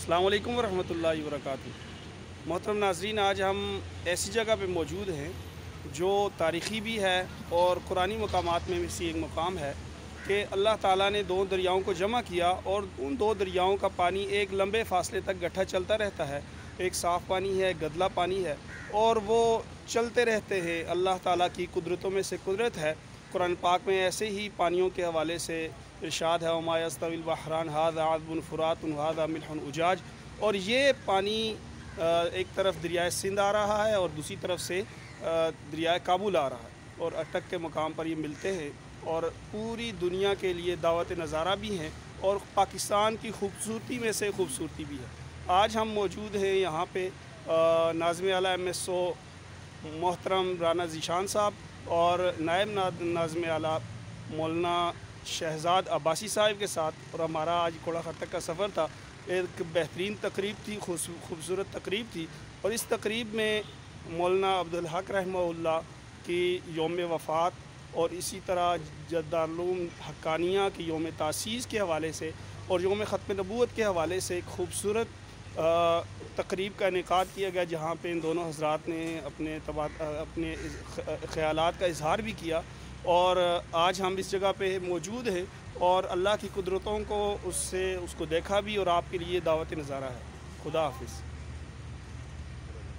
السلام علیکم ورحمۃ اللہ وبرکاتہ۔ محترم ناظرین، آج ہم ایسی جگہ پہ موجود ہیں جو تاریخی بھی ہے اور قرآنی مقامات میں سے ایک مقام ہے کہ اللہ تعالیٰ نے دو دریاؤں کو جمع کیا اور ان دو دریاؤں کا پانی ایک لمبے فاصلے تک گٹھا چلتا رہتا ہے۔ ایک صاف پانی ہے، گدلا پانی ہے، اور وہ چلتے رہتے ہیں۔ اللہ تعالیٰ کی قدرتوں میں سے قدرت ہے۔ قرآن پاک میں ایسے ہی پانیوں کے حوالے سے ارشاد ہے وما یستوی البحران ھذا عذب فرات ھذا ملح اجاج، اور یہ پانی ایک طرف دریائے سندھ آ رہا ہے اور دوسری طرف سے دریائے کابل آ رہا ہے، اور اٹک کے مقام پر یہ ملتے ہیں اور پوری دنیا کے لیے دعوت نظارہ بھی ہیں اور پاکستان کی خوبصورتی میں سے خوبصورتی بھی ہے۔ آج ہم موجود ہیں یہاں پہ ناظم اعلیٰ MSO محترم رانا ذیشان صاحب اور نائب ناظم اعلیٰ مولانا شہزاد عباسی صاحب کے ساتھ، اور ہمارا آج کوڑا خطک کا سفر تھا۔ ایک بہترین تقریب تھی، خوبصورت تقریب تھی، اور اس تقریب میں مولانا عبدالحق رحمہ اللہ کی یوم وفات اور اسی طرح دارالعلوم حقانیہ کی یوم تاسیس کے حوالے سے اور یوم ختم نبوت کے حوالے سے ایک خوبصورت تقریب کا انعقاد کیا گیا، جہاں پہ ان دونوں حضرات نے اپنے خیالات کا اظہار بھی کیا، اور آج ہم اس جگہ پہ موجود ہیں اور اللہ کی قدرتوں کو اس کو دیکھا بھی، اور آپ کے لیے دعوت نظارہ ہے۔ خدا حافظ۔